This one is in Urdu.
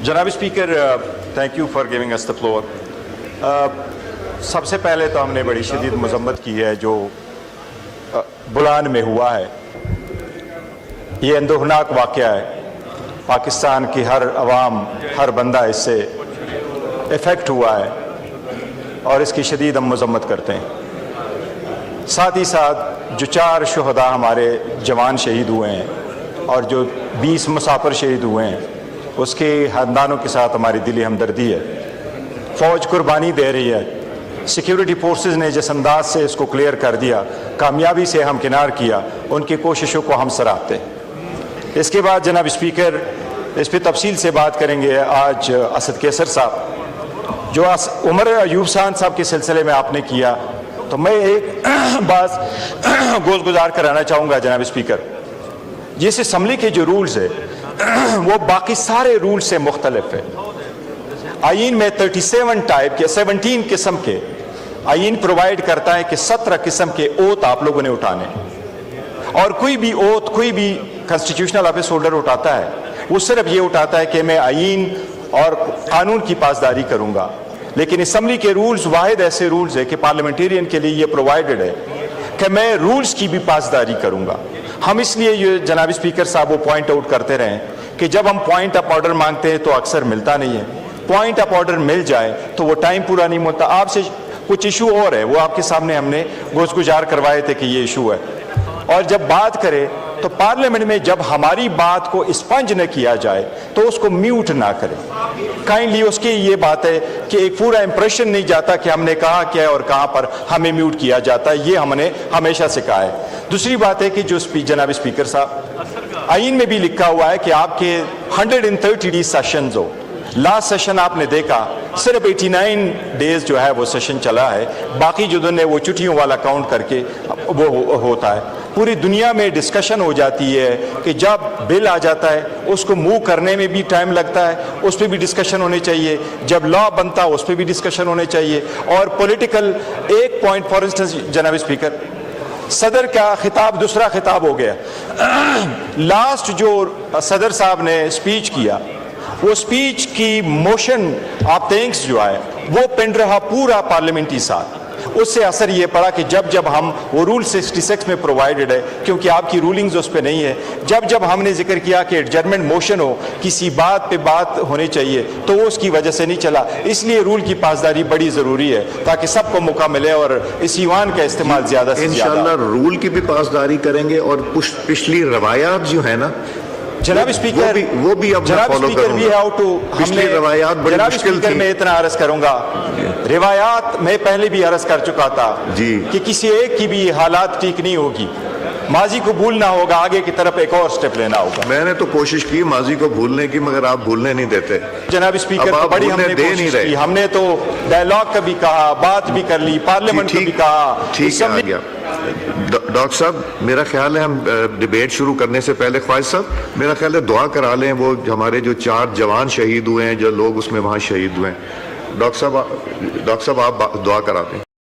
جناب speaker thank you for giving us the floor. سب سے پہلے تو ہم نے بڑی شدید مذمت کی ہے جو بلان میں ہوا ہے. یہ اندوہناک واقعہ ہے. پاکستان کی ہر عوام، ہر بندہ اس سے افیکٹ ہوا ہے اور اس کی شدید ہم مذمت کرتے ہیں. ساتھ ہی ساتھ جو 4 شہداء ہمارے جوان شہید ہوئے ہیں اور جو 20 مسافر شہید ہوئے ہیں، اس کے خاندانوں کے ساتھ ہماری دلی ہمدردی ہے. فوج قربانی دے رہی ہے. سیکیورٹی فورسز نے جس انداز سے اس کو کلیئر کر دیا، کامیابی سے ہمکنار کیا، ان کی کوششوں کو ہم سراہتے ہیں. اس کے بعد جناب اسپیکر اس پہ تفصیل سے بات کریں گے. آج اسد کیسر صاحب جو عمر ایوب خان صاحب کے سلسلے میں آپ نے کیا، تو میں ایک بات گزار کرانا چاہوں گا جناب اسپیکر. جس اسمبلی کے جو رولز ہے وہ باقی سارے رول سے مختلف ہے. آئین میں 37 ٹائپ کے 17 قسم کے آئین پرووائڈ کرتا ہے کہ 17 قسم کے اوت آپ لوگوں نے اٹھانے، اور کوئی بھی اوت کوئی بھی کانسٹیٹیوشنل آفس ہولڈر اٹھاتا ہے وہ صرف یہ اٹھاتا ہے کہ میں آئین اور قانون کی پاسداری کروں گا. لیکن اسمبلی کے رولز واحد ایسے رولز ہے کہ پارلیمنٹیرین کے لیے یہ پرووائڈڈ ہے کہ میں رولز کی بھی پاسداری کروں گا. ہم اس لیے یہ جناب اسپیکر صاحب وہ پوائنٹ آؤٹ کرتے رہیں کہ جب ہم پوائنٹ آف آرڈر مانگتے ہیں تو اکثر ملتا نہیں ہے. پوائنٹ آف آرڈر مل جائے تو وہ ٹائم پورا نہیں ہوتا. آپ سے کچھ ایشو اور ہے، وہ آپ کے سامنے ہم نے گزار کروائے تھے کہ یہ ایشو ہے. اور جب بات کرے تو پارلیمنٹ میں جب ہماری بات کو اسپنج نہ کیا جائے تو اس کو میوٹ نہ کرے. کائنڈلی اس کی یہ بات ہے کہ ایک پورا امپریشن نہیں جاتا کہ ہم نے کہا کیا ہے اور کہاں پر ہمیں میوٹ کیا جاتا ہے. یہ ہم نے ہمیشہ سے کہا ہے. دوسری بات ہے کہ جو جناب اسپیکر صاحب آئین میں بھی لکھا ہوا ہے کہ آپ کے 130 ڈیز سیشنز ہو. لاسٹ سیشن آپ نے دیکھا صرف 89 ڈیز جو ہے وہ سیشن چلا ہے. باقی جو دن ہے وہ چھٹیوں والا کاؤنٹ کر کے وہ ہوتا ہے. پوری دنیا میں ڈسکشن ہو جاتی ہے کہ جب بل آ جاتا ہے اس کو موو کرنے میں بھی ٹائم لگتا ہے، اس پہ بھی ڈسکشن ہونے چاہیے. جب لا بنتا اس پہ بھی ڈسکشن ہونے چاہیے. اور پولیٹیکل ایک پوائنٹ فار انسٹنس جناب اسپیکر، صدر کا خطاب دوسرا خطاب ہو گیا. لاسٹ جو صدر صاحب نے اسپیچ کیا، وہ اسپیچ کی موشن آف تھینکس جو ہے وہ پنڈ رہا پورا پارلیمنٹی سال. اس سے اثر یہ پڑا کہ جب ہم وہ رول 66 میں پرووائڈڈ ہے، کیونکہ آپ کی رولنگز اس پہ نہیں ہے، جب ہم نے ذکر کیا کہ ایڈجرمنٹ موشن ہو، کسی بات پہ بات ہونی چاہیے، تو وہ اس کی وجہ سے نہیں چلا. اس لیے رول کی پاسداری بڑی ضروری ہے تاکہ سب کو موقع ملے اور اس ایوان کا استعمال زیادہ سے زیادہ. انشاءاللہ رول کی بھی پاسداری کریں گے اور پچھلی روایات جو ہے نا جناب اسپیکر وہ بھی اب جناب اسپیکر بھی ہاؤ ٹو پچھلی روایات بڑی جناب مشکل اسپیکر تھی. میں اتنا عرض کروں گا، روایات میں پہلے بھی عرض کر چکا تھا کہ کسی ایک کی بھی حالات ٹھیک نہیں ہوگی. ماضی کو بھولنا ہوگا، آگے کی طرف ایک اور سٹیپ لینا ہوگا. میں نے تو کوشش کی ماضی کو بھولنے کی، مگر آپ بھولنے نہیں دیتے جناب اسپیکر. تو بڑی ہم نے کوشش کی. ہم نے تو ڈائلاگ کا بھی کہا، بات بھی کر لی، پارلیمنٹ کو بھی کہا. ٹھیک ہے. ڈاکٹر صاحب میرا خیال ہے ہم ڈیبیٹ شروع کرنے سے پہلے خواجہ صاحب میرا خیال ہے دعا کرا لیں. وہ ہمارے جو 4 جوان شہید ہوئے ہیں، جو لوگ اس میں وہاں شہید ہوئے ہیں، ڈاکٹر صاحب آپ دعا کراتے ہیں.